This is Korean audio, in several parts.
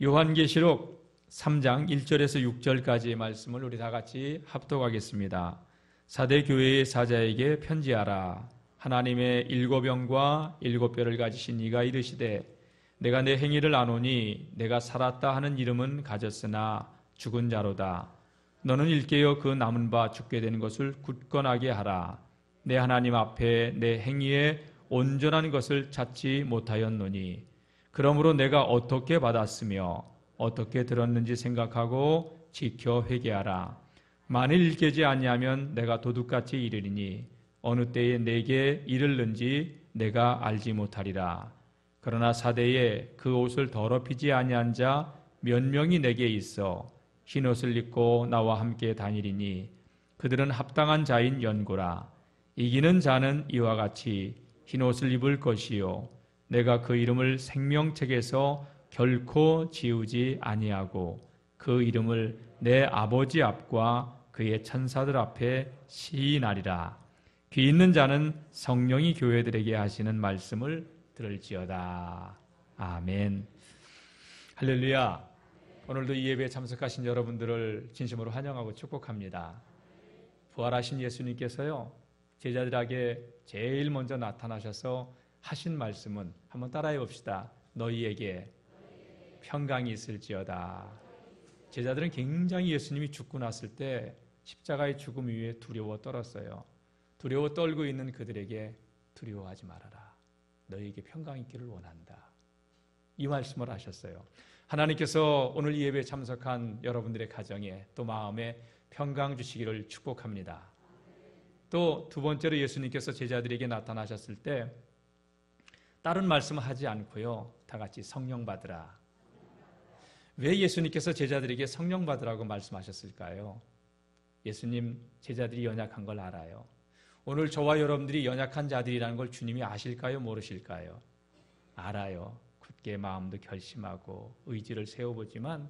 요한계시록 3장 1절에서 6절까지의 말씀을 우리 다 같이 합독하겠습니다. 사대 교회의 사자에게 편지하라. 하나님의 일곱 영과 일곱 뼈를 가지신 이가 이르시되 내가 내 행위를 아노니 내가 살았다 하는 이름은 가졌으나 죽은 자로다. 너는 일깨어 그 남은 바 죽게 된 것을 굳건하게 하라. 내 하나님 앞에 내 행위에 온전한 것을 찾지 못하였노니 그러므로 내가 어떻게 받았으며 어떻게 들었는지 생각하고 지켜 회개하라. 만일 일깨지 아니하면 내가 도둑같이 이르리니 어느 때에 내게 이르는지 내가 알지 못하리라. 그러나 사대에 그 옷을 더럽히지 아니한 자 몇 명이 내게 있어 흰옷을 입고 나와 함께 다니리니 그들은 합당한 자인 연고라. 이기는 자는 이와 같이 흰옷을 입을 것이요 내가 그 이름을 생명책에서 결코 지우지 아니하고 그 이름을 내 아버지 앞과 그의 천사들 앞에 시인하리라. 귀 있는 자는 성령이 교회들에게 하시는 말씀을 들을지어다. 아멘. 할렐루야. 오늘도 이 예배에 참석하신 여러분들을 진심으로 환영하고 축복합니다. 부활하신 예수님께서요, 제자들에게 제일 먼저 나타나셔서 하신 말씀은 한번 따라해 봅시다. 너희에게 평강이 있을지어다. 제자들은 굉장히 예수님이 죽고 났을 때 십자가의 죽음 위에 두려워 떨었어요. 두려워 떨고 있는 그들에게 두려워하지 말아라. 너희에게 평강이 있기를 원한다. 이 말씀을 하셨어요. 하나님께서 오늘 이 예배에 참석한 여러분들의 가정에 또 마음에 평강 주시기를 축복합니다. 또 두 번째로 예수님께서 제자들에게 나타나셨을 때 다른 말씀을 하지 않고요, 다 같이 성령 받으라. 왜 예수님께서 제자들에게 성령 받으라고 말씀하셨을까요? 예수님, 제자들이 연약한 걸 알아요. 오늘 저와 여러분들이 연약한 자들이라는 걸 주님이 아실까요? 모르실까요? 알아요. 굳게 마음도 결심하고 의지를 세워보지만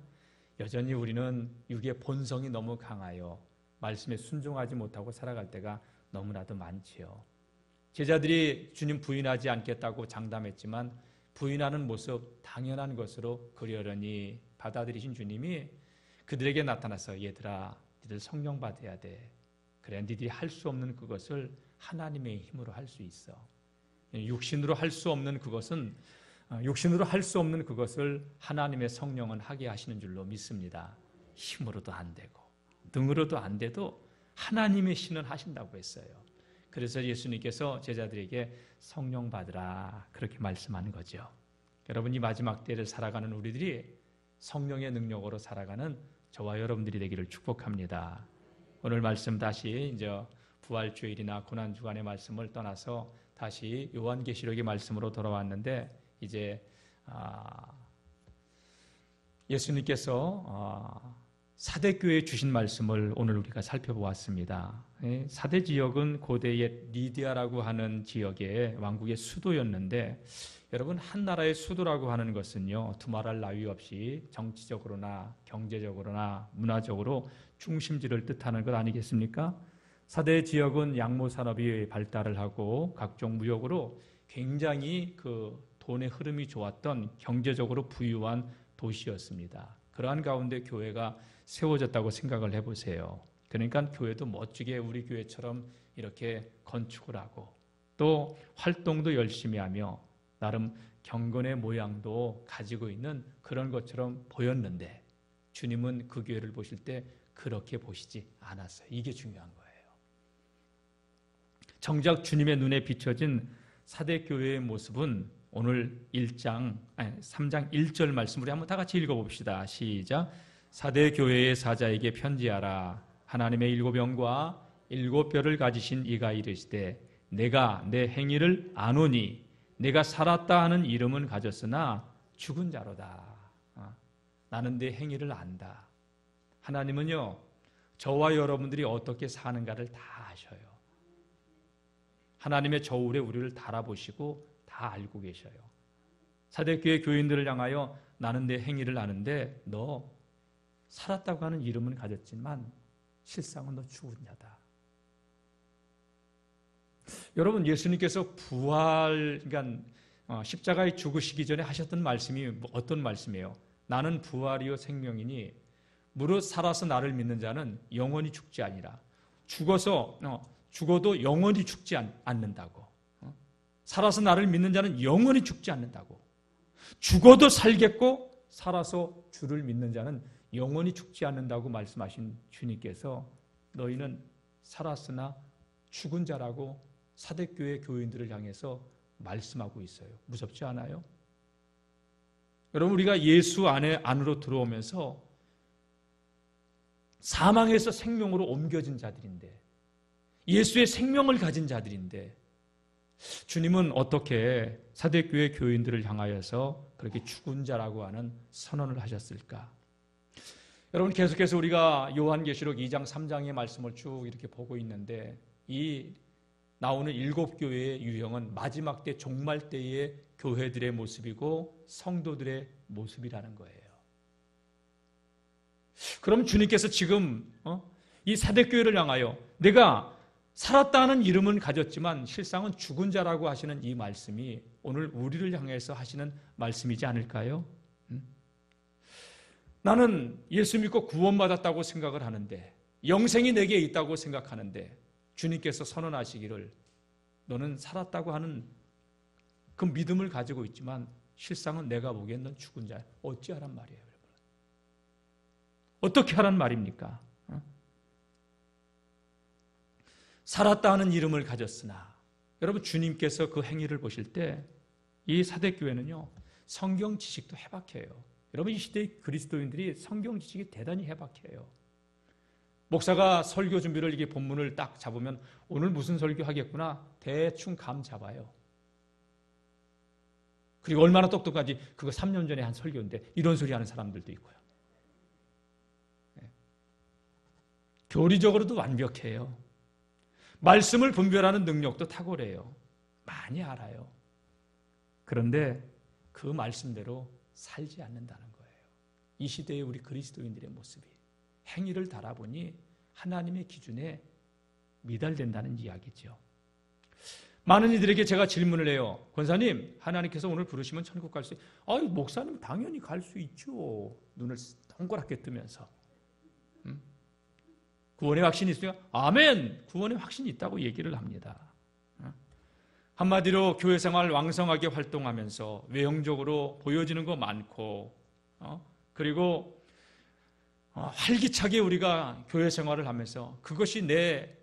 여전히 우리는 육의 본성이 너무 강하여 말씀에 순종하지 못하고 살아갈 때가 너무나도 많지요. 제자들이 주님 부인하지 않겠다고 장담했지만 부인하는 모습 당연한 것으로 그러려니 받아들이신 주님이 그들에게 나타나서 얘들아, 니들 성령 받아야 돼. 그래, 니들이 할 수 없는 그것을 하나님의 힘으로 할 수 있어. 육신으로 할 수 없는 그것을 하나님의 성령은 하게 하시는 줄로 믿습니다. 힘으로도 안 되고 능으로도 안 돼도 하나님의 신은 하신다고 했어요. 그래서 예수님께서 제자들에게 성령 받으라 그렇게 말씀하는 거죠. 여러분, 이 마지막 때를 살아가는 우리들이 성령의 능력으로 살아가는 저와 여러분들이 되기를 축복합니다. 오늘 말씀 다시 이제 부활주일이나 고난주간의 말씀을 떠나서 다시 요한계시록의 말씀으로 돌아왔는데 이제 예수님께서 사대교회에 주신 말씀을 오늘 우리가 살펴보았습니다. 사대 지역은 고대의 리디아라고 하는 지역의 왕국의 수도였는데 여러분, 한 나라의 수도라고 하는 것은요, 두말할 나위 없이 정치적으로나 경제적으로나 문화적으로 중심지를 뜻하는 것 아니겠습니까? 사대 지역은 양모 산업이 발달을 하고 각종 무역으로 굉장히 그 돈의 흐름이 좋았던 경제적으로 부유한 도시였습니다. 그러한 가운데 교회가 세워졌다고 생각을 해보세요. 그러니까 교회도 멋지게 우리 교회처럼 이렇게 건축을 하고 또 활동도 열심히 하며 나름 경건의 모양도 가지고 있는 그런 것처럼 보였는데 주님은 그 교회를 보실 때 그렇게 보시지 않았어요. 이게 중요한 거예요. 정작 주님의 눈에 비춰진 사대교회의 모습은 오늘 3장 1절 말씀 우리 한번 다 같이 읽어봅시다. 시작. 사대교회의 사자에게 편지하라. 하나님의 일곱 영과 일곱 뼈를 가지신 이가 이르시되 내가 내 행위를 아노니 내가 살았다 하는 이름은 가졌으나 죽은 자로다. 나는 내 행위를 안다. 하나님은요, 저와 여러분들이 어떻게 사는가를 다 아셔요. 하나님의 저울에 우리를 달아보시고 다 알고 계셔요. 사대교회 교인들을 향하여 나는 내 행위를 아는데 너 살았다고 하는 이름은 가졌지만 실상은 너 죽은 자다. 여러분, 예수님께서 그러니까 십자가에 죽으시기 전에 하셨던 말씀이 어떤 말씀이에요? 나는 부활이요 생명이니 무릇 살아서 나를 믿는 자는 영원히 죽지 아니라 죽어도 영원히 죽지 않는다고. 살아서 나를 믿는 자는 영원히 죽지 않는다고. 죽어도 살겠고 살아서 주를 믿는 자는 영원히 죽지 않는다고 말씀하신 주님께서 너희는 살았으나 죽은 자라고 사대교회 교인들을 향해서 말씀하고 있어요. 무섭지 않아요? 여러분, 우리가 예수 안으로 들어오면서 사망에서 생명으로 옮겨진 자들인데, 예수의 생명을 가진 자들인데, 주님은 어떻게 사대교회 교인들을 향하여서 그렇게 죽은 자라고 하는 선언을 하셨을까? 여러분, 계속해서 우리가 요한계시록 2장 3장의 말씀을 쭉 이렇게 보고 있는데, 이 나오는 7교회의 유형은 마지막 때 종말 때의 교회들의 모습이고 성도들의 모습이라는 거예요. 그럼 주님께서 지금 이 사대교회를 향하여 내가 살았다는 이름은 가졌지만 실상은 죽은 자라고 하시는 이 말씀이 오늘 우리를 향해서 하시는 말씀이지 않을까요? 나는 예수 믿고 구원받았다고 생각을 하는데, 영생이 내게 있다고 생각하는데 주님께서 선언하시기를 너는 살았다고 하는 그 믿음을 가지고 있지만 실상은 내가 보기엔 넌 죽은 자야. 어찌하란 말이에요, 여러분? 어떻게 하란 말입니까? 살았다 하는 이름을 가졌으나, 여러분, 주님께서 그 행위를 보실 때 이 사대교회는요, 성경 지식도 해박해요. 여러분, 이 시대의 그리스도인들이 성경 지식이 대단히 해박해요. 목사가 설교 준비를 이게 본문을 딱 잡으면 오늘 무슨 설교 하겠구나 대충 감 잡아요. 그리고 얼마나 똑똑하지, 그거 3년 전에 한 설교인데 이런 소리 하는 사람들도 있고요. 교리적으로도 완벽해요. 말씀을 분별하는 능력도 탁월해요. 많이 알아요. 그런데 그 말씀대로 살지 않는다는 거예요. 이 시대의 우리 그리스도인들의 모습이 행위를 달아보니 하나님의 기준에 미달된다는 이야기죠. 많은 이들에게 제가 질문을 해요. 권사님, 하나님께서 오늘 부르시면 천국 갈 수 있어요? 아유, 목사님 당연히 갈 수 있죠. 눈을 동그랗게 뜨면서. 구원의 확신이 있으니까 아멘! 구원의 확신이 있다고 얘기를 합니다. 한마디로 교회 생활 왕성하게 활동하면서 외형적으로 보여지는 거 많고, 그리고 활기차게 우리가 교회 생활을 하면서 그것이 내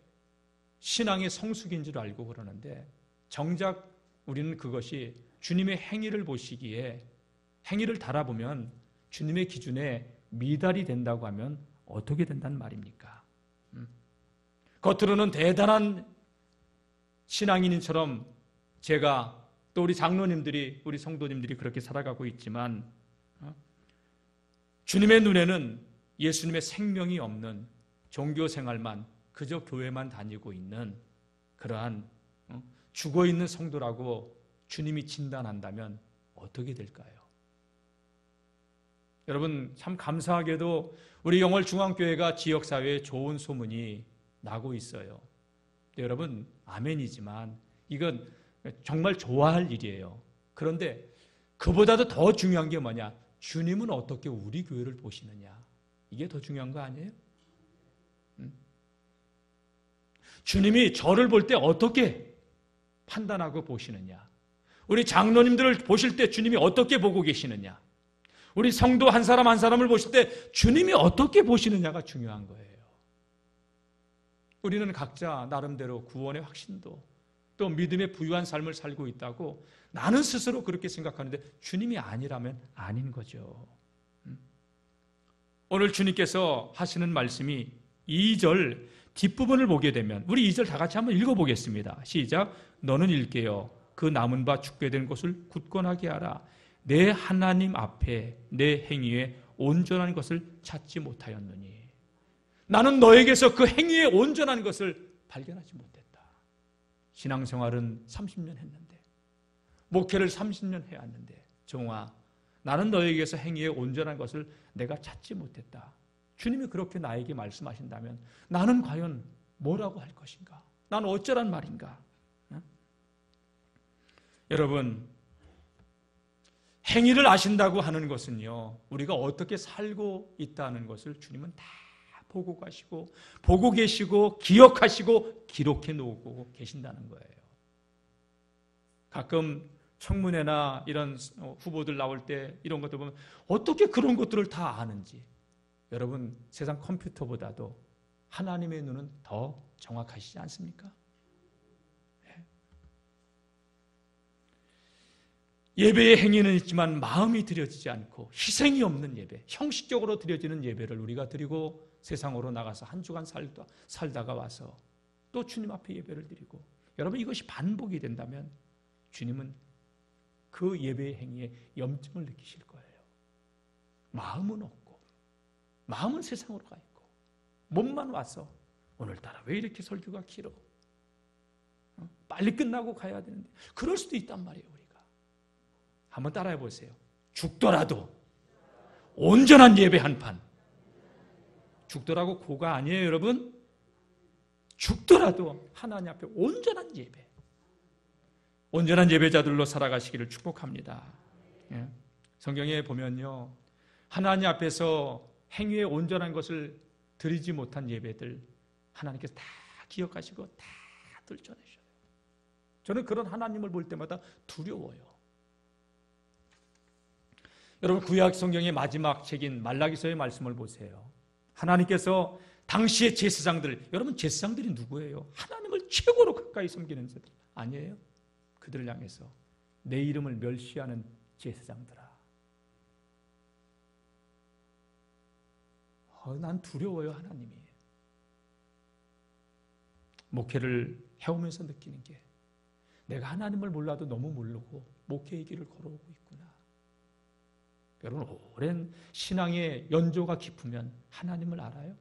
신앙의 성숙인 줄 알고 그러는데, 정작 우리는 그것이 주님의 행위를 보시기에, 행위를 달아보면 주님의 기준에 미달이 된다고 하면 어떻게 된다는 말입니까? 겉으로는 대단한 신앙인처럼 제가 또 우리 장로님들이, 우리 성도님들이 그렇게 살아가고 있지만 주님의 눈에는 예수님의 생명이 없는 종교 생활만, 그저 교회만 다니고 있는 그러한 죽어있는 성도라고 주님이 진단한다면 어떻게 될까요? 여러분, 참 감사하게도 우리 영월중앙교회가 지역사회에 좋은 소문이 나고 있어요. 여러분, 아멘이지만 이건 정말 좋아할 일이에요. 그런데 그보다도 더 중요한 게 뭐냐? 주님은 어떻게 우리 교회를 보시느냐? 이게 더 중요한 거 아니에요? 주님이 저를 볼 때 어떻게 판단하고 보시느냐? 우리 장로님들을 보실 때 주님이 어떻게 보고 계시느냐? 우리 성도 한 사람 한 사람을 보실 때 주님이 어떻게 보시느냐가 중요한 거예요. 우리는 각자 나름대로 구원의 확신도 또 믿음의 부유한 삶을 살고 있다고 나는 스스로 그렇게 생각하는데 주님이 아니라면 아닌 거죠. 오늘 주님께서 하시는 말씀이 2절 뒷부분을 보게 되면, 우리 2절 다 같이 한번 읽어보겠습니다. 시작. 너는 일깨어 그 남은 바 죽게 된 곳을 굳건하게 하라. 내 하나님 앞에 내 행위에 온전한 것을 찾지 못하였느니. 나는 너에게서 그 행위에 온전한 것을 발견하지 못했다. 신앙생활은 30년 했는데, 목회를 30년 해왔는데, 정아, 나는 너에게서 행위에 온전한 것을 내가 찾지 못했다. 주님이 그렇게 나에게 말씀하신다면 나는 과연 뭐라고 할 것인가? 나는 어쩌란 말인가? 여러분, 행위를 아신다고 하는 것은요, 우리가 어떻게 살고 있다는 것을 주님은 다 보고 가시고, 보고 계시고, 기억하시고, 기록해 놓고 계신다는 거예요. 가끔 청문회나 이런 후보들 나올 때 이런 것들 보면 어떻게 그런 것들을 다 아는지. 여러분, 세상 컴퓨터보다도 하나님의 눈은 더 정확하시지 않습니까? 예배의 행위는 있지만 마음이 드려지지 않고 희생이 없는 예배, 형식적으로 드려지는 예배를 우리가 드리고 세상으로 나가서 한 주간 살다가 와서 또 주님 앞에 예배를 드리고, 여러분, 이것이 반복이 된다면 주님은 그 예배의 행위에 염증을 느끼실 거예요. 마음은 없고, 마음은 세상으로 가 있고, 몸만 와서 오늘따라 왜 이렇게 설교가 길어? 빨리 끝나고 가야 되는데. 그럴 수도 있단 말이에요. 우리가 한번 따라해 보세요. 죽더라도 온전한 예배 한 판. 죽더라고 고가 아니에요, 여러분. 죽더라도 하나님 앞에 온전한 예배, 온전한 예배자들로 살아가시기를 축복합니다. 예. 성경에 보면요, 하나님 앞에서 행위에 온전한 것을 드리지 못한 예배들 하나님께서 다 기억하시고 다 들춰내셔요. 저는 그런 하나님을 볼 때마다 두려워요. 여러분, 구약 성경의 마지막 책인 말라기서의 말씀을 보세요. 하나님께서 당시의 제사장들, 여러분, 제사장들이 누구예요? 하나님을 최고로 가까이 섬기는 자들 아니에요? 그들을 향해서 내 이름을 멸시하는 제사장들아, 난 두려워요. 하나님이. 목회를 해오면서 느끼는 게, 내가 하나님을 몰라도 너무 모르고 목회의 길을 걸어오고 있구나. 여러분, 오랜 신앙의 연조가 깊으면 하나님을 알아요?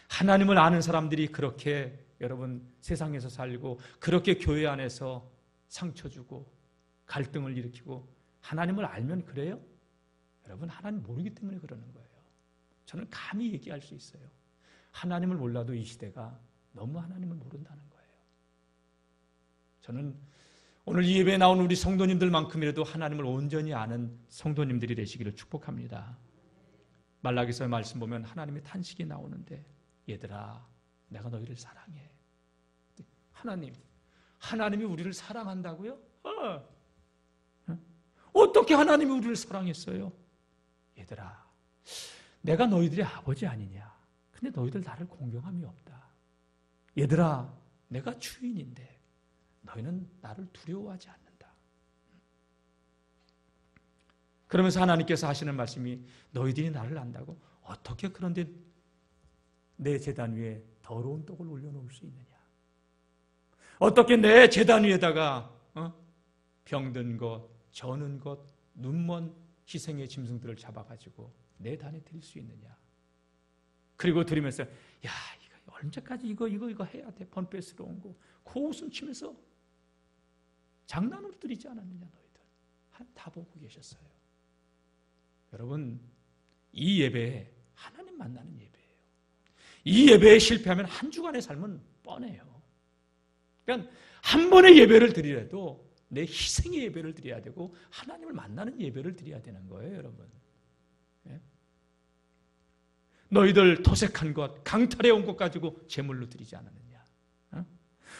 하나님을 아는 사람들이 그렇게 여러분 세상에서 살고, 그렇게 교회 안에서 상처 주고 갈등을 일으키고, 하나님을 알면 그래요? 여러분, 하나님 모르기 때문에 그러는 거예요. 저는 감히 얘기할 수 있어요. 하나님을 몰라도 이 시대가 너무 하나님을 모른다는 거예요. 저는 오늘 이 예배에 나온 우리 성도님들만큼이라도 하나님을 온전히 아는 성도님들이 되시기를 축복합니다. 말라기서의 말씀 보면 하나님의 탄식이 나오는데, 얘들아, 내가 너희를 사랑해. 하나님이 우리를 사랑한다고요? 어떻게 하나님이 우리를 사랑했어요? 얘들아, 내가 너희들의 아버지 아니냐? 근데 너희들 나를 공경함이 없다. 얘들아, 내가 주인인데 너희는 나를 두려워하지 않는다. 그러면서 하나님께서 하시는 말씀이, 너희들이 나를 안다고 어떻게 그런데 내 제단 위에 더러운 떡을 올려놓을 수 있느냐? 어떻게 내 제단 위에다가 병든 것, 저는 것, 눈먼 희생의 짐승들을 잡아가지고 내 단에 드릴 수 있느냐? 그리고 드리면서, 야, 이거 언제까지 이거 해야 돼? 번뇌스러운 거, 고웃음 치면서 장난으로 드리지 않았느냐? 너희들 다 보고 계셨어요. 여러분, 이 예배에 하나님 만나는 예배예요. 이 예배에 실패하면 한 주간의 삶은 뻔해요. 그러니까 한 번의 예배를 드리려도 내 희생의 예배를 드려야 되고, 하나님을 만나는 예배를 드려야 되는 거예요, 여러분. 예? 너희들 토색한 것, 강탈해온 것 가지고 제물로 드리지 않았느냐?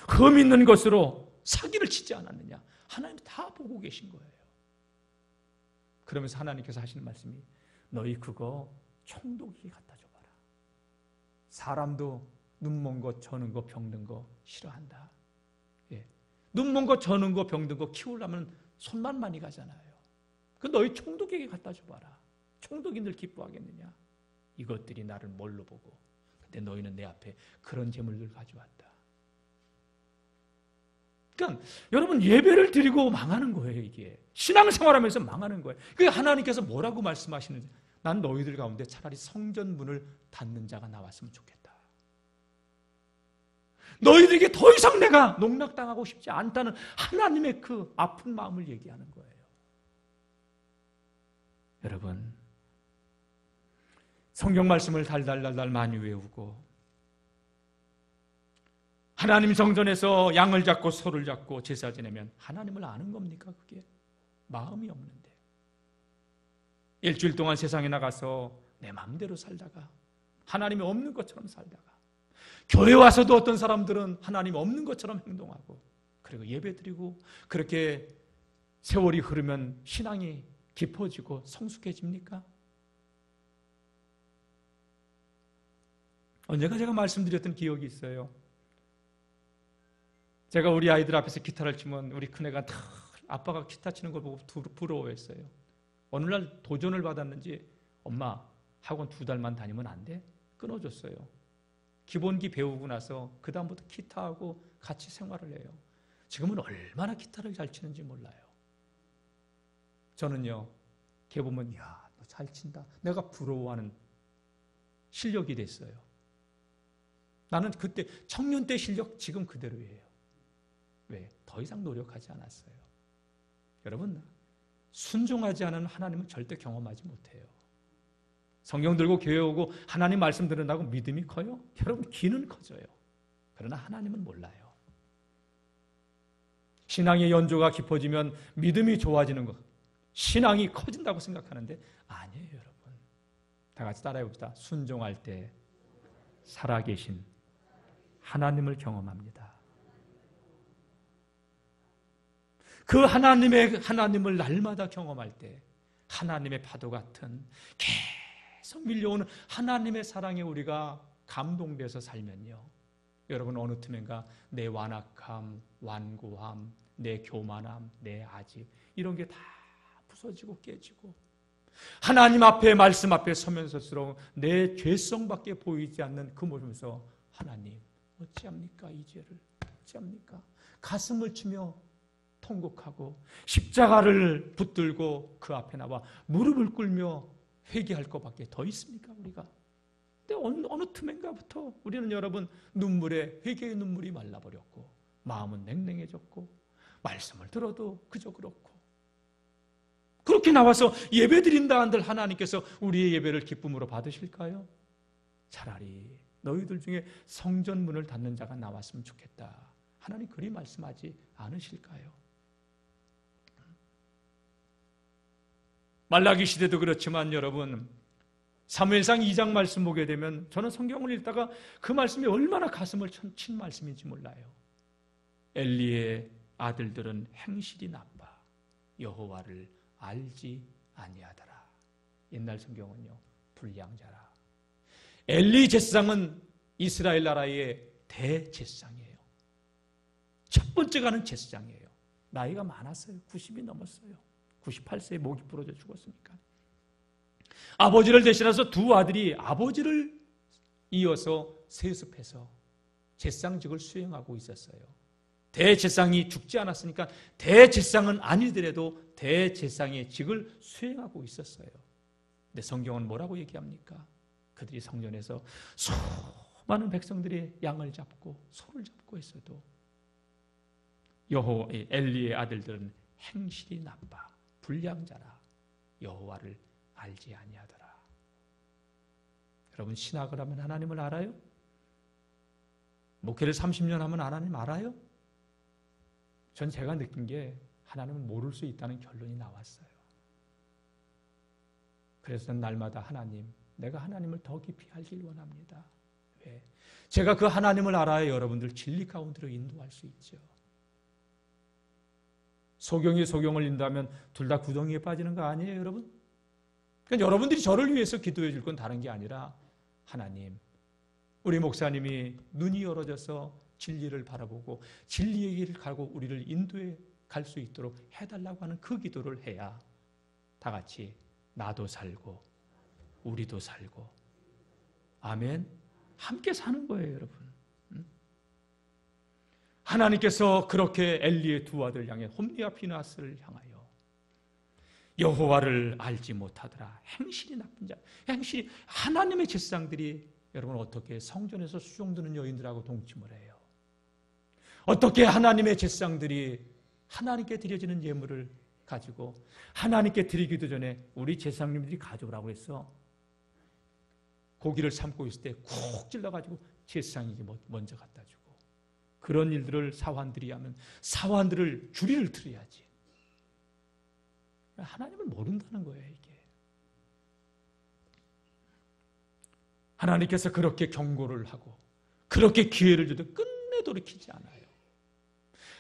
흠 있는 것으로 사기를 치지 않았느냐? 하나님 다 보고 계신 거예요. 그러면서 하나님께서 하시는 말씀이, 너희 그거 총독에게 갖다 줘봐라. 사람도 눈먼 거, 저는 거, 병든 거 싫어한다. 예. 눈먼 거, 저는 거, 병든 거 키우려면 손만 많이 가잖아요. 그 너희 총독에게 갖다 줘봐라. 총독이 늘 기뻐하겠느냐? 이것들이 나를 뭘로 보고, 근데 너희는 내 앞에 그런 재물들 가져왔다. 그러니까 여러분, 예배를 드리고 망하는 거예요. 이게 신앙생활하면서 망하는 거예요. 그러니까 하나님께서 뭐라고 말씀하시는지, 난 너희들 가운데 차라리 성전 문을 닫는 자가 나왔으면 좋겠다. 너희들에게 더 이상 내가 농락당하고 싶지 않다는 하나님의 그 아픈 마음을 얘기하는 거예요. 여러분, 성경 말씀을 달달달달 많이 외우고, 하나님 성전에서 양을 잡고 소를 잡고 제사 지내면 하나님을 아는 겁니까? 그게 마음이 없는데. 일주일 동안 세상에 나가서 내 마음대로 살다가 하나님이 없는 것처럼 살다가 교회 와서도 어떤 사람들은 하나님 없는 것처럼 행동하고 그리고 예배드리고 그렇게 세월이 흐르면 신앙이 깊어지고 성숙해집니까? 언젠가 제가 말씀드렸던 기억이 있어요. 제가 우리 아이들 앞에서 기타를 치면 우리 큰애가 다 아빠가 기타 치는 걸 보고 부러워했어요. 어느 날 도전을 받았는지 엄마 학원 2달만 다니면 안 돼? 끊어줬어요. 기본기 배우고 나서 그 다음부터 기타하고 같이 생활을 해요. 지금은 얼마나 기타를 잘 치는지 몰라요. 저는요, 걔 보면 야, 너 잘 친다. 내가 부러워하는 실력이 됐어요. 나는 그때 청년 때 실력 지금 그대로예요. 왜? 더 이상 노력하지 않았어요. 여러분, 순종하지 않은 하나님은 절대 경험하지 못해요. 성경 들고 교회 오고 하나님 말씀 들은다고 믿음이 커요? 여러분, 귀는 커져요. 그러나 하나님은 몰라요. 신앙의 연조가 깊어지면 믿음이 좋아지는 것, 신앙이 커진다고 생각하는데 아니에요, 여러분. 다 같이 따라해 봅시다. 순종할 때 살아계신 하나님을 경험합니다. 그 하나님을 날마다 경험할 때 하나님의 파도 같은 계속 밀려오는 하나님의 사랑에 우리가 감동돼서 살면요, 여러분, 어느 틈엔가 내 완악함, 완고함, 내 교만함, 내 아집 이런 게 다 부서지고 깨지고 하나님 앞에 말씀 앞에 서면서스러운 내 죄성밖에 보이지 않는 그 모습에서 하나님 어찌합니까? 이 죄를 어찌합니까? 가슴을 치며 통곡하고 십자가를 붙들고 그 앞에 나와 무릎을 꿇며 회개할 것밖에 더 있습니까? 우리가. 근데 어느 틈엔가부터 우리는 여러분 눈물에 회개의 눈물이 말라버렸고 마음은 냉랭해졌고 말씀을 들어도 그저 그렇고 그렇게 나와서 예배드린다 한들 하나님께서 우리의 예배를 기쁨으로 받으실까요? 차라리 너희들 중에 성전 문을 닫는 자가 나왔으면 좋겠다. 하나님 그리 말씀하지 않으실까요? 말라기 시대도 그렇지만 여러분 사무엘상 2장 말씀 보게 되면 저는 성경을 읽다가 그 말씀이 얼마나 가슴을 친 말씀인지 몰라요. 엘리의 아들들은 행실이 나빠 여호와를 알지 아니하더라. 옛날 성경은요 불량자라. 엘리 제사장은 이스라엘 나라의 대제사장이에요. 첫 번째 가는 제사장이에요. 나이가 많았어요. 90이 넘었어요. 98세에 목이 부러져 죽었으니까. 아버지를 대신해서 두 아들이 아버지를 이어서 세습해서 제사장직을 수행하고 있었어요. 대제사장이 죽지 않았으니까 대제사장은 아니더라도 대제사장의 직을 수행하고 있었어요. 근데 성경은 뭐라고 얘기합니까? 그들이 성전에서 수많은 백성들이 양을 잡고 소를 잡고 있어도 엘리의 아들들은 행실이 나빠 불량자라 여호와를 알지 아니하더라. 여러분 신학을 하면 하나님을 알아요? 목회를 30년 하면 하나님 알아요? 전 제가 느낀 게 하나님을 모를 수 있다는 결론이 나왔어요. 그래서 날마다 하나님, 내가 하나님을 더 깊이 알길 원합니다. 왜? 제가 그 하나님을 알아야 여러분들 진리 가운데로 인도할 수 있죠. 소경이 소경을 인도하면 둘 다 구덩이에 빠지는 거 아니에요, 여러분? 그러니까 여러분들이 저를 위해서 기도해 줄 건 다른 게 아니라 하나님, 우리 목사님이 눈이 열어져서 진리를 바라보고 진리의 길을 가고 우리를 인도해 갈 수 있도록 해달라고 하는 그 기도를 해야 다 같이 나도 살고 우리도 살고 아멘 함께 사는 거예요, 여러분. 하나님께서 그렇게 엘리의 두 아들 향해 홈리와 피나스를 향하여 여호와를 알지 못하더라. 행실이 나쁜 자. 행실이 하나님의 제사장들이 여러분 어떻게 성전에서 수종드는 여인들하고 동침을 해요? 어떻게 하나님의 제사장들이 하나님께 드려지는 예물을 가지고 하나님께 드리기도 전에 우리 제사장님들이 가져오라고 해서 고기를 삶고 있을 때 쿡 찔러가지고 제사장이 먼저 갖다 주고 그런 일들을 사환들이 하면 사환들을 주리를 틀어야지. 하나님을 모른다는 거예요, 이게. 하나님께서 그렇게 경고를 하고 그렇게 기회를 줘도 끝내 돌이키지 않아요.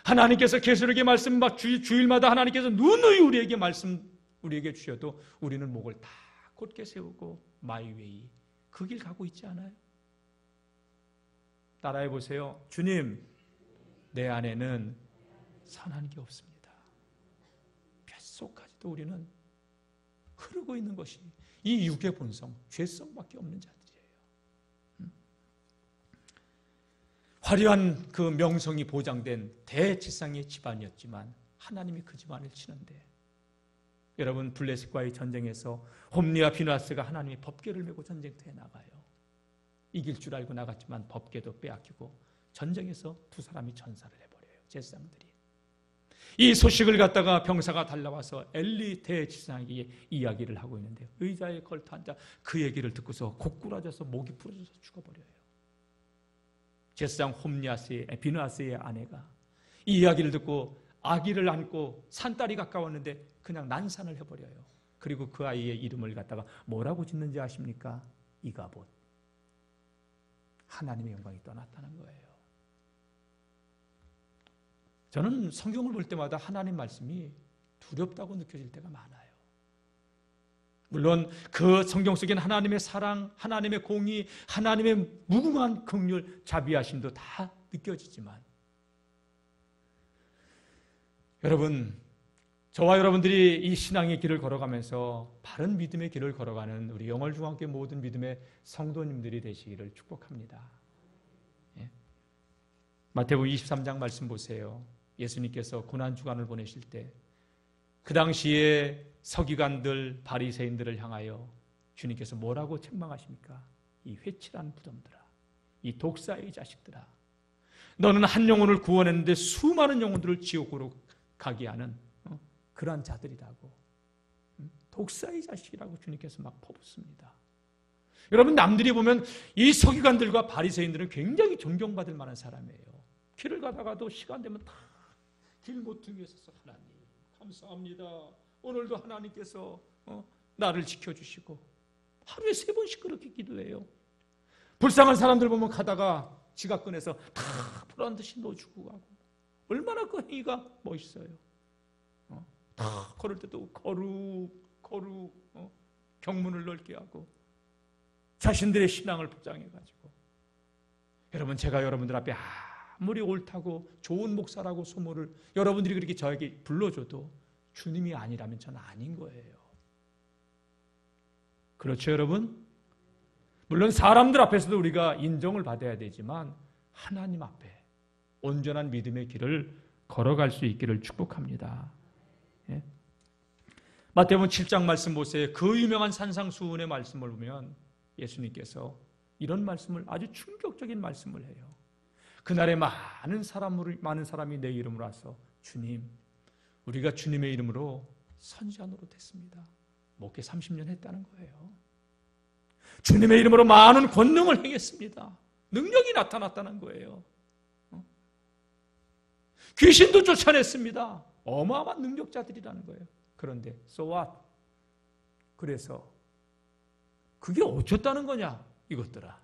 하나님께서 계시록의 말씀 막 주일마다 하나님께서 누누이 우리에게 주셔도 우리는 목을 다 곧게 세우고 마이웨이 그 길 가고 있지 않아요? 따라해 보세요. 주님, 내 안에는 선한 게 없습니다. 뼛속까지도 우리는 흐르고 있는 것이 이 육의 본성, 죄성밖에 없는 자들이에요. 화려한 그 명성이 보장된 대지상의 집안이었지만 하나님이 그 집안을 치는데, 여러분 블레셋과의 전쟁에서 홈리와 비누아스가 하나님의 법궤를 메고 전쟁터에 나가요. 이길 줄 알고 나갔지만 법궤도 빼앗기고 전쟁에서 두 사람이 전사를 해버려요. 제사장들이. 이 소식을 갖다가 병사가 달려와서 엘리 대지상에게 이야기를 하고 있는데, 의자에 걸터 앉아 그 얘기를 듣고서 고꾸라져서 목이 부러져서 죽어버려요. 제사장 비누아스의 아내가 이 이야기를 듣고 아기를 안고 산딸이 가까웠는데 그냥 난산을 해버려요. 그리고 그 아이의 이름을 갖다가 뭐라고 짓는지 아십니까? 이가봇. 하나님의 영광이 떠났다는 거예요. 저는 성경을 볼 때마다 하나님 말씀이 두렵다고 느껴질 때가 많아요. 물론 그 성경 속에는 하나님의 사랑, 하나님의 공의, 하나님의 무궁한 긍휼, 자비하심도 다 느껴지지만, 여러분, 저와 여러분들이 이 신앙의 길을 걸어가면서 바른 믿음의 길을 걸어가는 우리 영월중학교 모든 믿음의 성도님들이 되시기를 축복합니다. 예. 마태복음 23장 말씀 보세요. 예수님께서 고난주간을 보내실 때 그 당시에 서기관들, 바리새인들을 향하여 주님께서 뭐라고 책망하십니까? 이 회칠한 부덤들아, 이 독사의 자식들아, 너는 한 영혼을 구원했는데 수많은 영혼들을 지옥으로 가게 하는 그러한 자들이라고, 독사의 자식이라고 주님께서 막 퍼붓습니다. 여러분, 남들이 보면 이 서기관들과 바리새인들은 굉장히 존경받을 만한 사람이에요. 길을 가다가도 시간 되면 다 길모퉁이에 서서 하나님 감사합니다. 오늘도 하나님께서 나를 지켜주시고, 하루에 3번씩 그렇게 기도해요. 불쌍한 사람들 보면 가다가 지갑 꺼내서 다 보란 듯이 넣어주고 가고, 얼마나 그 행위가 멋있어요. 다 걸을 때도 거룩 경문을 넓게 하고 자신들의 신앙을 보장해가지고, 여러분, 제가 여러분들 앞에 아무리 옳다고 좋은 목사라고 소문을 여러분들이 그렇게 저에게 불러줘도 주님이 아니라면 저는 아닌 거예요. 그렇죠, 여러분? 물론 사람들 앞에서도 우리가 인정을 받아야 되지만 하나님 앞에 온전한 믿음의 길을 걸어갈 수 있기를 축복합니다. 예? 마태복음 7장 말씀 보세요. 그 유명한 산상수훈의 말씀을 보면 예수님께서 이런 말씀을, 아주 충격적인 말씀을 해요. 그날에 많은 사람이 내 이름으로 와서 주님, 우리가 주님의 이름으로 선지자 노릇했습니다. 목회 30년 했다는 거예요. 주님의 이름으로 많은 권능을 행했습니다. 능력이 나타났다는 거예요. 귀신도 쫓아냈습니다. 어마어마한 능력자들이라는 거예요. 그런데 so what? 그래서 그게 어쩌다는 거냐, 이것들아.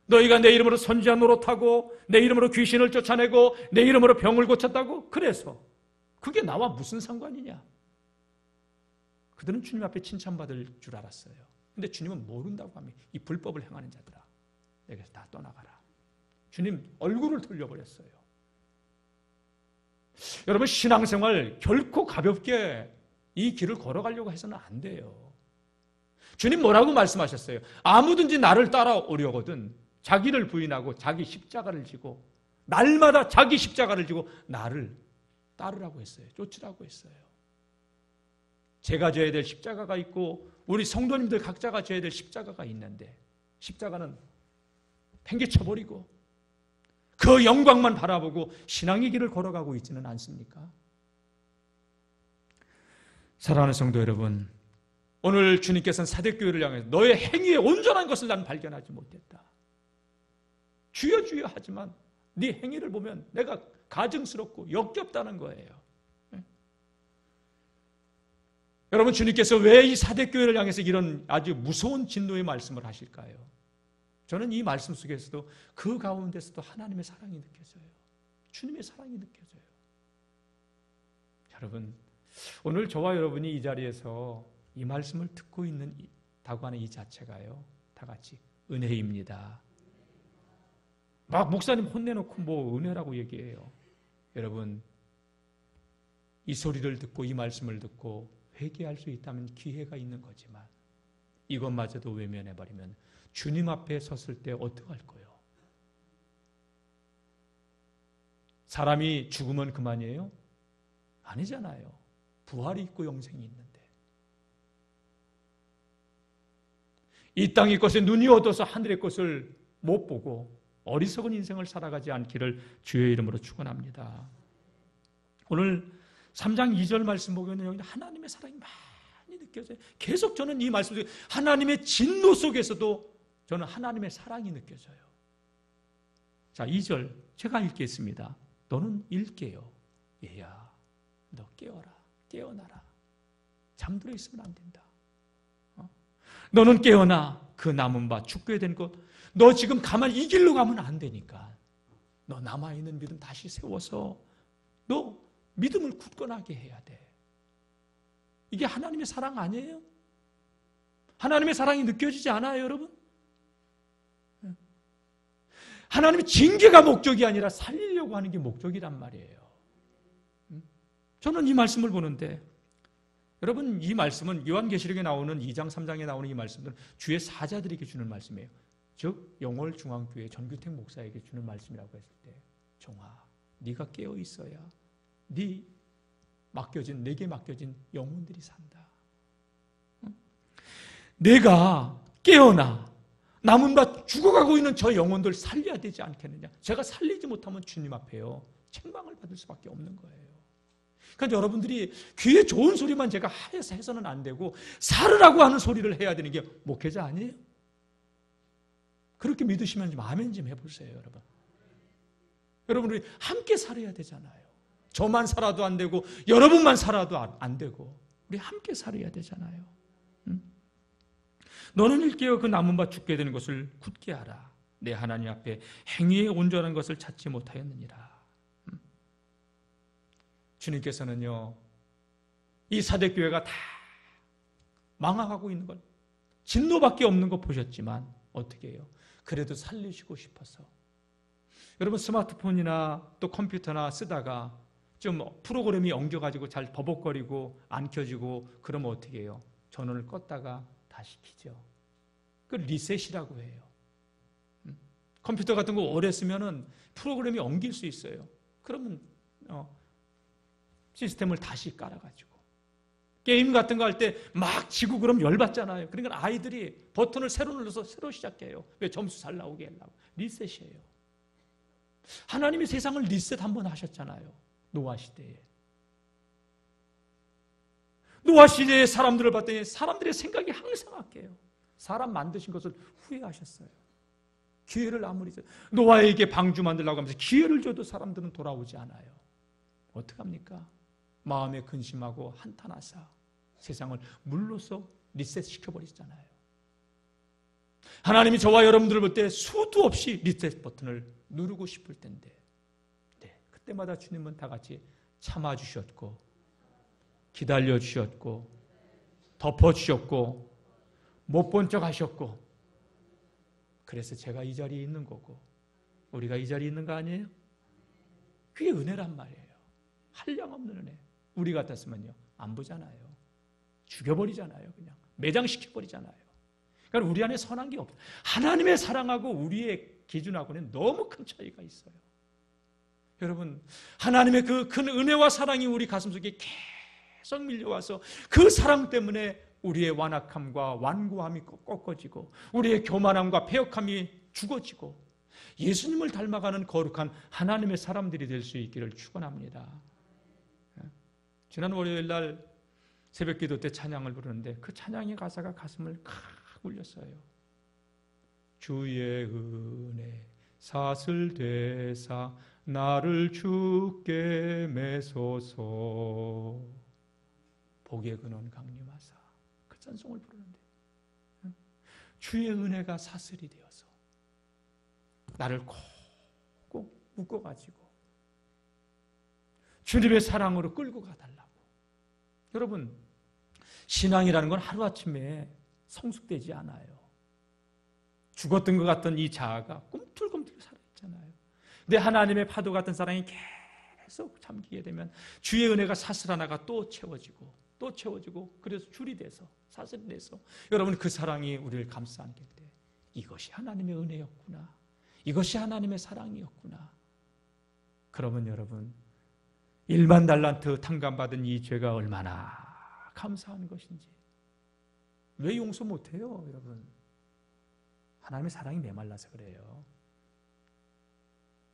너희가 내 이름으로 선지자 노릇하고 내 이름으로 귀신을 쫓아내고 내 이름으로 병을 고쳤다고? 그래서 그게 나와 무슨 상관이냐? 그들은 주님 앞에 칭찬받을 줄 알았어요. 근데 주님은 모른다고 합니다. 이 불법을 행하는 자들아, 내게서 다 떠나가라. 주님 얼굴을 돌려버렸어요. 여러분, 신앙생활 결코 가볍게 이 길을 걸어가려고 해서는 안 돼요. 주님 뭐라고 말씀하셨어요? 아무든지 나를 따라오려거든 자기를 부인하고 자기 십자가를 지고, 날마다 자기 십자가를 지고 나를 따르라고 했어요. 쫓으라고 했어요. 제가 져야 될 십자가가 있고 우리 성도님들 각자가 져야 될 십자가가 있는데, 십자가는 팽개쳐버리고 그 영광만 바라보고 신앙의 길을 걸어가고 있지는 않습니까? 사랑하는 성도 여러분, 오늘 주님께서는 사대교회를 향해서 너의 행위에 온전한 것을 난 발견하지 못했다. 주여 주여 하지만 네 행위를 보면 내가 가증스럽고 역겹다는 거예요. 여러분, 주님께서 왜 이 사대교회를 향해서 이런 아주 무서운 진노의 말씀을 하실까요? 저는 이 말씀 속에서도 그 가운데서도 하나님의 사랑이 느껴져요. 주님의 사랑이 느껴져요. 여러분, 오늘 저와 여러분이 이 자리에서 이 말씀을 듣고 있다고 하는 이 자체가요, 다 같이 은혜입니다. 막 목사님 혼내놓고 뭐 은혜라고 얘기해요. 여러분, 이 소리를 듣고 이 말씀을 듣고 회개할 수 있다면 기회가 있는 거지만 이것마저도 외면해버리면 주님 앞에 섰을 때 어떡할 거예요? 사람이 죽으면 그만이에요? 아니잖아요. 부활이 있고 영생이 있는데. 이 땅의 것에 눈이 어두워서 하늘의 것을 못 보고 어리석은 인생을 살아가지 않기를 주의 이름으로 축원합니다. 오늘 3장 2절 말씀 보면 여기 하나님의 사랑이 많이 느껴져요. 계속 저는 이 말씀 속에 하나님의 진노 속에서도 저는 하나님의 사랑이 느껴져요. 자, 2절 제가 읽겠습니다. 너는 일깨어. 얘야, 너 깨어라. 깨어나라. 잠들어 있으면 안 된다. 너는 깨어나. 그 남은 바 죽게 된 것. 너 지금 가만히 이 길로 가면 안 되니까. 너 남아있는 믿음 다시 세워서 너 믿음을 굳건하게 해야 돼. 이게 하나님의 사랑 아니에요? 하나님의 사랑이 느껴지지 않아요, 여러분? 하나님의 징계가 목적이 아니라 살리려고 하는 게 목적이란 말이에요. 저는 이 말씀을 보는데, 여러분, 이 말씀은 요한계시록에 나오는 2장 3장에 나오는 이 말씀들은 주의 사자들에게 주는 말씀이에요. 즉 영월중앙교회 전규택 목사에게 주는 말씀이라고 했을 때, 종아, 네가 깨어 있어야 내게 맡겨진 영혼들이 산다. 내가 깨어나 남은 바 죽어가고 있는 저 영혼들 살려야 되지 않겠느냐. 제가 살리지 못하면 주님 앞에요 책망을 받을 수밖에 없는 거예요. 그러니까 여러분들이 귀에 좋은 소리만 제가 해서는 안 되고 살으라고 하는 소리를 해야 되는 게 목회자 아니에요? 그렇게 믿으시면 좀 아멘 좀 해보세요, 여러분. 여러분, 우리 함께 살아야 되잖아요. 저만 살아도 안 되고 여러분만 살아도 안 되고 우리 함께 살아야 되잖아요. 너는 일깨어 그 남은 바 죽게 되는 것을 굳게 하라. 내 하나님 앞에 행위에 온전한 것을 찾지 못하였느니라. 주님께서는요, 이 사대교회가 다 망하고 있는 걸, 진노밖에 없는 거 보셨지만 어떻게 해요? 그래도 살리시고 싶어서. 여러분, 스마트폰이나 또 컴퓨터나 쓰다가 좀 프로그램이 엉겨가지고 잘 버벅거리고 안 켜지고 그러면 어떻게 해요? 전원을 껐다가 다시 켜죠. 그 리셋이라고 해요. 컴퓨터 같은 거 오래 쓰면은 프로그램이 엉길 수 있어요. 그러면 시스템을 다시 깔아가지고 게임 같은 거 할 때 막 지고 그럼 열받잖아요. 그러니까 아이들이 버튼을 새로 눌러서 새로 시작해요. 왜? 점수 잘 나오게 하려고. 리셋이에요. 하나님이 세상을 리셋 한번 하셨잖아요. 노아 시대에. 노아 시대의 사람들을 봤더니 사람들의 생각이 항상 악해요. 사람 만드신 것을 후회하셨어요. 기회를 아무리 노아에게 방주 만들라고 하면서 기회를 줘도 사람들은 돌아오지 않아요. 어떡합니까? 마음에 근심하고 한탄하사 세상을 물로써 리셋시켜버리잖아요. 하나님이 저와 여러분들을 볼 때 수도 없이 리셋 버튼을 누르고 싶을 텐데, 네, 그때마다 주님은 다 같이 참아주셨고 기다려주셨고 덮어주셨고 못 본 척 하셨고, 그래서 제가 이 자리에 있는 거고 우리가 이 자리에 있는 거 아니에요? 그게 은혜란 말이에요. 한량없는 은혜. 우리 같았으면요 안 보잖아요. 죽여버리잖아요. 그냥 매장시켜버리잖아요. 그러니까 우리 안에 선한 게 없어요. 하나님의 사랑하고 우리의 기준하고는 너무 큰 차이가 있어요. 여러분, 하나님의 그 큰 은혜와 사랑이 우리 가슴속에 계속 밀려와서 그 사랑 때문에 우리의 완악함과 완고함이 꺾어지고 우리의 교만함과 패역함이 죽어지고 예수님을 닮아가는 거룩한 하나님의 사람들이 될 수 있기를 축원합니다. 지난 월요일 날 새벽기도 때 찬양을 부르는데 그 찬양의 가사가 가슴을 칵 울렸어요. 주의 은혜 사슬 되사 나를 주께 매소서. 복의 근원 강림하사 그 찬송을 부르는데 주의 은혜가 사슬이 되어서 나를 꼭 묶어가지고 주님의 사랑으로 끌고 가달라고. 여러분, 신앙이라는 건 하루아침에 성숙되지 않아요. 죽었던 것 같던 이 자아가 꿈틀꿈틀 살아있잖아요. 근데 하나님의 파도 같은 사랑이 계속 잠기게 되면 주의 은혜가 사슬 하나가 또 채워지고 또 채워지고, 그래서 줄이 돼서 사슬이 돼서 여러분 그 사랑이 우리를 감싸 안길 때 이것이 하나님의 은혜였구나, 이것이 하나님의 사랑이었구나. 그러면 여러분 1만 달란트 탕감받은 이 죄가 얼마나 감사한 것인지. 왜 용서 못해요 여러분? 하나님의 사랑이 메말라서 그래요.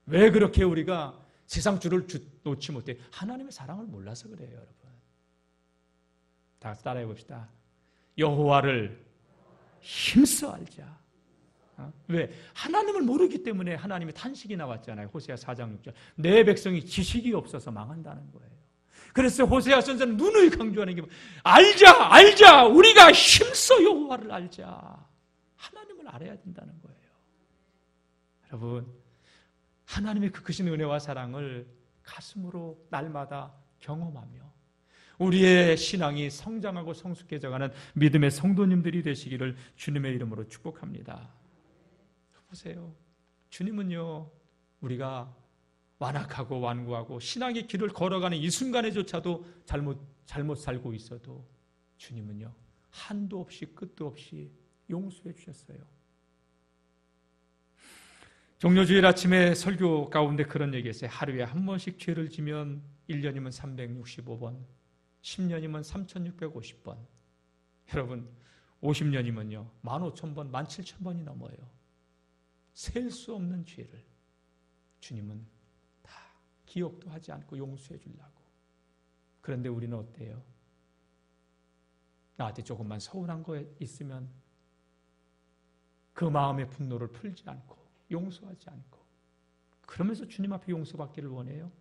왜 그렇게 우리가 세상 줄을 놓지 못해? 하나님의 사랑을 몰라서 그래요 여러분. 다 같이 따라해 봅시다. 여호와를 힘써 알자. 왜? 하나님을 모르기 때문에 하나님의 탄식이 나왔잖아요. 호세아 4장 6절. 내 백성이 지식이 없어서 망한다는 거예요. 그래서 호세아 선생은 눈을 강조하는 게 알자 우리가 힘써 여호와를 알자. 하나님을 알아야 된다는 거예요. 여러분, 하나님의 그 크신 은혜와 사랑을 가슴으로 날마다 경험하며 우리의 신앙이 성장하고 성숙해져가는 믿음의 성도님들이 되시기를 주님의 이름으로 축복합니다. 보세요. 주님은요, 우리가 완악하고 완고하고 신앙의 길을 걸어가는 이 순간에조차도 잘못 살고 있어도 주님은요, 한도 없이 끝도 없이 용서해 주셨어요. 종료주일 아침에 설교 가운데 그런 얘기했어요. 하루에 한 번씩 죄를 지면 1년이면 365번, 10년이면 3650번, 여러분 50년이면요 15,000번, 17,000번이 넘어요. 셀 수 없는 죄를 주님은 다 기억도 하지 않고 용서해 주려고. 그런데 우리는 어때요? 나한테 조금만 서운한 거 있으면 그 마음의 분노를 풀지 않고 용서하지 않고, 그러면서 주님 앞에 용서받기를 원해요.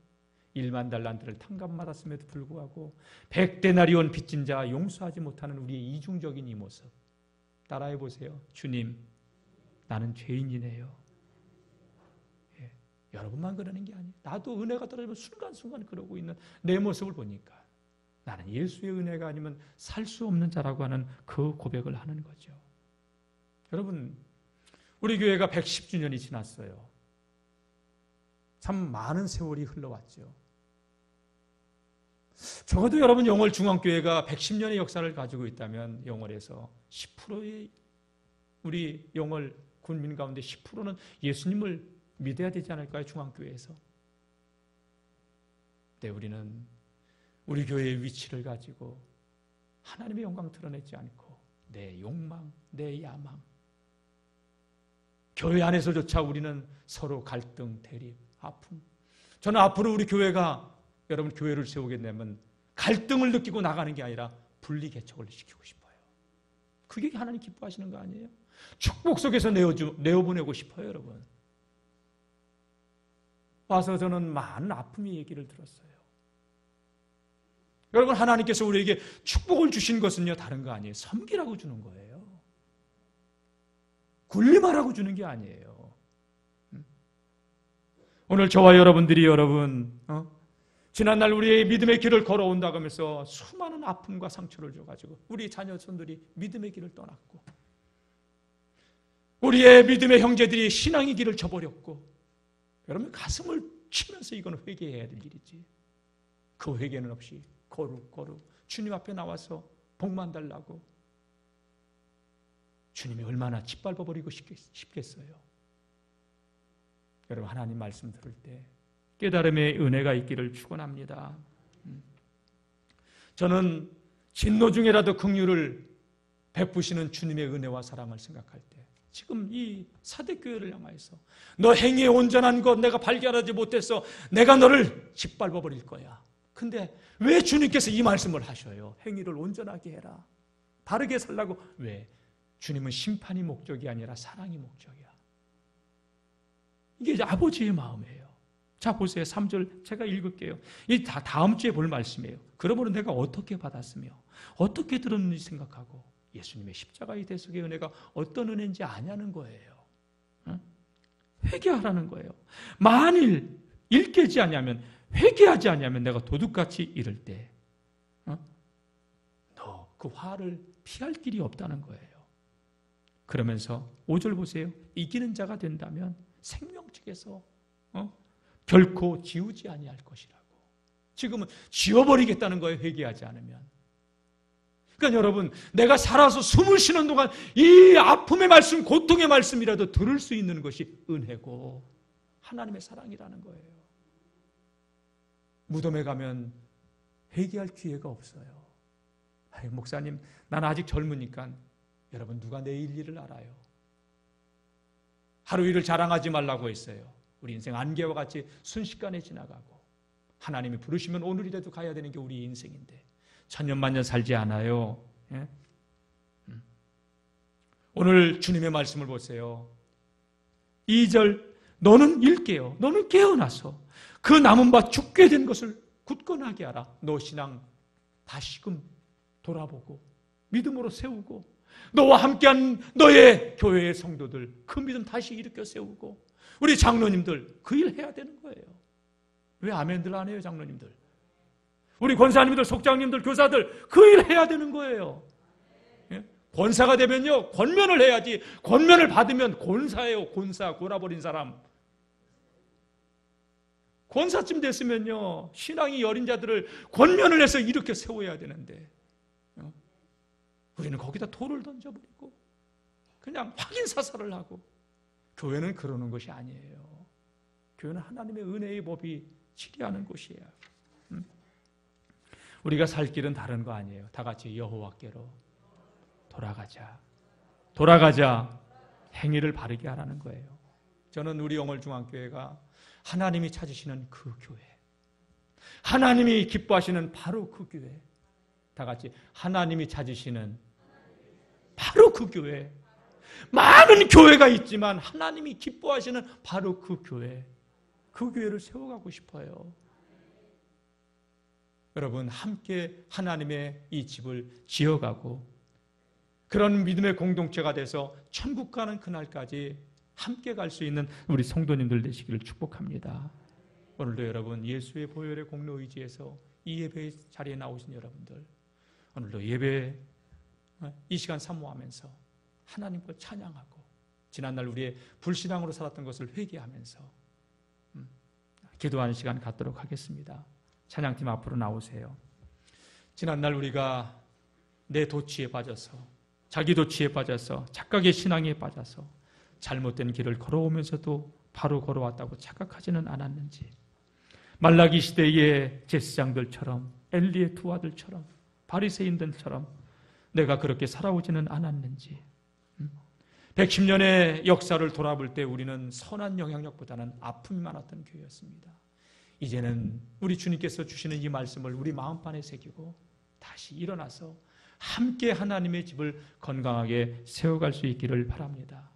1만 달란트를 탕감받았음에도 불구하고 100데나리온 빚진 자 용서하지 못하는 우리의 이중적인 이 모습 따라해 보세요. 주님, 나는 죄인이네요. 예, 여러분만 그러는 게 아니에요. 나도 은혜가 떨어지면 순간순간 그러고 있는 내 모습을 보니까 나는 예수의 은혜가 아니면 살 수 없는 자라고 하는 그 고백을 하는 거죠. 여러분, 우리 교회가 110주년이 지났어요. 참 많은 세월이 흘러왔죠. 적어도 여러분 영월 중앙교회가 110년의 역사를 가지고 있다면 영월에서 10%의 우리 영월 군민 가운데 10%는 예수님을 믿어야 되지 않을까요? 중앙교회에서. 근데 우리는 우리 교회의 위치를 가지고 하나님의 영광 드러내지 않고 내 욕망, 내 야망, 교회 안에서조차 우리는 서로 갈등, 대립, 아픔. 저는 앞으로 우리 교회가 여러분 교회를 세우게 되면 갈등을 느끼고 나가는 게 아니라 분리 개척을 시키고 싶어요. 그게 하나님 기뻐하시는 거 아니에요? 축복 속에서 내어보내고 싶어요, 여러분. 와서 저는 많은 아픔의 얘기를 들었어요. 여러분, 하나님께서 우리에게 축복을 주신 것은요, 다른 거 아니에요. 섬기라고 주는 거예요. 군림하라고 주는 게 아니에요. 오늘 저와 여러분들이 지난날 우리의 믿음의 길을 걸어온다고 하면서 수많은 아픔과 상처를 줘가지고 우리 자녀손들이 믿음의 길을 떠났고 우리의 믿음의 형제들이 신앙의 길을 저버렸고, 여러분 가슴을 치면서 이건 회개해야 될 일이지. 그 회개는 없이 거룩 주님 앞에 나와서 복만 달라고 주님이 얼마나 짓밟아버리고 싶겠어요. 여러분, 하나님 말씀 들을 때 깨달음의 은혜가 있기를 축원합니다. 저는 진노 중에라도 긍휼을 베푸시는 주님의 은혜와 사랑을 생각할 때 지금 이 사대교회를 향하여서 너 행위에 온전한 것 내가 발견하지 못해서 내가 너를 짓밟아버릴 거야. 근데 왜 주님께서 이 말씀을 하셔요? 행위를 온전하게 해라. 바르게 살라고. 왜? 주님은 심판이 목적이 아니라 사랑이 목적이야. 이게 이제 아버지의 마음이에요. 자 보세요. 3절 제가 읽을게요. 이 다음 주에 볼 말씀이에요. 그러므로 내가 어떻게 받았으며 어떻게 들었는지 생각하고 예수님의 십자가의 대속의 은혜가 어떤 은혜인지 아냐는 거예요. 회개하라는 거예요. 만일 일깨지 아니하면, 회개하지 아니하면 내가 도둑같이 이를 때 너 그 화를 피할 길이 없다는 거예요. 그러면서 5절 보세요. 이기는 자가 된다면 생명책에서 결코 지우지 아니할 것이라고. 지금은 지워버리겠다는 거예요. 회개하지 않으면. 그러니까 여러분, 내가 살아서 숨을 쉬는 동안 이 아픔의 말씀, 고통의 말씀이라도 들을 수 있는 것이 은혜고 하나님의 사랑이라는 거예요. 무덤에 가면 회개할 기회가 없어요. 목사님, 난 아직 젊으니까. 여러분, 누가 내일 일을 알아요? 하루 일을 자랑하지 말라고 했어요. 우리 인생 안개와 같이 순식간에 지나가고, 하나님이 부르시면 오늘이라도 가야 되는 게 우리 인생인데 천년만년 살지 않아요. 예? 오늘 주님의 말씀을 보세요. 2절, 너는 일깨어, 너는 깨어나서 그 남은 바 죽게 된 것을 굳건하게 하라. 너 신앙 다시금 돌아보고 믿음으로 세우고, 너와 함께한 너의 교회의 성도들 그 믿음 다시 일으켜 세우고, 우리 장로님들 그 일 해야 되는 거예요. 왜 아멘들 안 해요, 장로님들? 우리 권사님들, 속장님들, 교사들 그 일 해야 되는 거예요. 예? 권사가 되면요, 권면을 해야지. 권면을 받으면 권사예요. 권사, 골아버린 사람. 권사쯤 됐으면요, 신앙이 여린 자들을 권면을 해서 이렇게 세워야 되는데 우리는 거기다 돌을 던져버리고 그냥 확인사살을 하고. 교회는 그러는 것이 아니에요. 교회는 하나님의 은혜의 법이 치리하는 곳이에요. 우리가 살 길은 다른 거 아니에요. 다 같이 여호와께로 돌아가자. 행위를 바르게 하라는 거예요. 저는 우리 영월중앙교회가 하나님이 찾으시는 그 교회, 하나님이 기뻐하시는 바로 그 교회, 다 같이 하나님이 찾으시는 바로 그 교회. 많은 교회가 있지만 하나님이 기뻐하시는 바로 그 교회, 그 교회를 세워가고 싶어요. 여러분, 함께 하나님의 이 집을 지어가고 그런 믿음의 공동체가 돼서 천국 가는 그날까지 함께 갈 수 있는 우리 성도님들 되시기를 축복합니다. 오늘도 여러분, 예수의 보혈의 공로 의지에서 이 예배 자리에 나오신 여러분들, 오늘도 예배 이 시간 사모하면서 하나님과 찬양하고, 지난날 우리의 불신앙으로 살았던 것을 회개하면서 기도하는 시간 갖도록 하겠습니다. 찬양팀 앞으로 나오세요. 지난날 우리가 내 도취에 빠져서, 자기 도취에 빠져서, 착각의 신앙에 빠져서 잘못된 길을 걸어오면서도 바로 걸어왔다고 착각하지는 않았는지, 말라기 시대의 제사장들처럼, 엘리의 두 아들처럼, 바리새인들처럼 내가 그렇게 살아오지는 않았는지, 110년의 역사를 돌아볼 때 우리는 선한 영향력보다는 아픔이 많았던 교회였습니다. 이제는 우리 주님께서 주시는 이 말씀을 우리 마음판에 새기고 다시 일어나서 함께 하나님의 집을 건강하게 세워갈 수 있기를 바랍니다.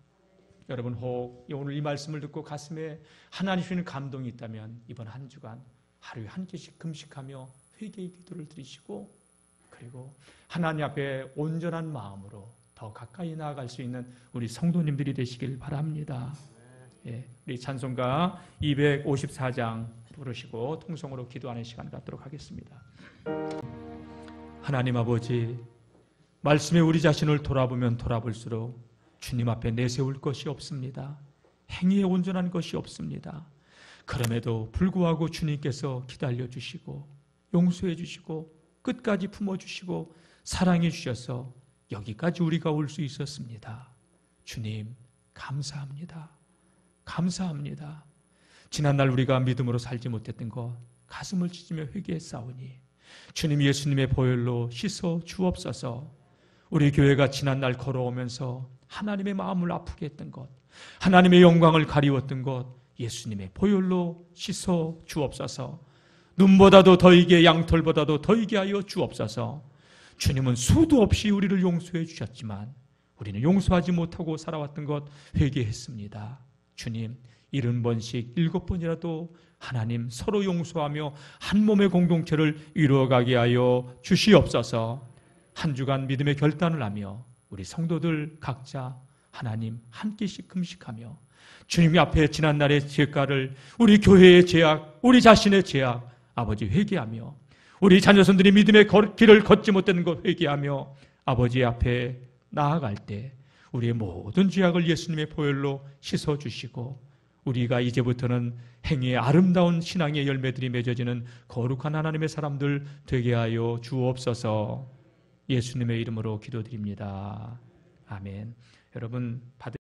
여러분, 혹 오늘 이 말씀을 듣고 가슴에 하나님 주시는 감동이 있다면 이번 한 주간 하루에 한 개씩 금식하며 회개의 기도를 드리시고, 그리고 하나님 앞에 온전한 마음으로 더 가까이 나아갈 수 있는 우리 성도님들이 되시길 바랍니다. 예, 우리 찬송가 254장 부르시고 통성으로 기도하는 시간 갖도록 하겠습니다. 하나님 아버지, 말씀에 우리 자신을 돌아보면 돌아볼수록 주님 앞에 내세울 것이 없습니다. 행위에 온전한 것이 없습니다. 그럼에도 불구하고 주님께서 기다려 주시고 용서해 주시고 끝까지 품어주시고 사랑해 주셔서 여기까지 우리가 올 수 있었습니다. 주님, 감사합니다. 감사합니다. 지난날 우리가 믿음으로 살지 못했던 것 가슴을 찢으며 회개했사오니 주님 예수님의 보혈로 씻어 주옵소서. 우리 교회가 지난날 걸어오면서 하나님의 마음을 아프게 했던 것, 하나님의 영광을 가리웠던 것 예수님의 보혈로 씻어 주옵소서. 눈보다도 더이게 양털보다도 더이게 하여 주옵소서. 주님은 수도 없이 우리를 용서해 주셨지만 우리는 용서하지 못하고 살아왔던 것 회개했습니다. 주님, 70번씩 7번이라도 하나님 서로 용서하며 한 몸의 공동체를 이루어가게 하여 주시옵소서. 한 주간 믿음의 결단을 하며 우리 성도들 각자 하나님 한 끼씩 금식하며 주님 앞에 지난날의 죄가를, 우리 교회의 죄악, 우리 자신의 죄악 아버지 회개하며, 우리 자녀손들이 믿음의 길을 걷지 못하는 것 회개하며 아버지 앞에 나아갈 때 우리의 모든 죄악을 예수님의 보혈로 씻어주시고 우리가 이제부터는 행위의 아름다운 신앙의 열매들이 맺어지는 거룩한 하나님의 사람들 되게 하여 주옵소서. 예수님의 이름으로 기도드립니다. 아멘. 여러분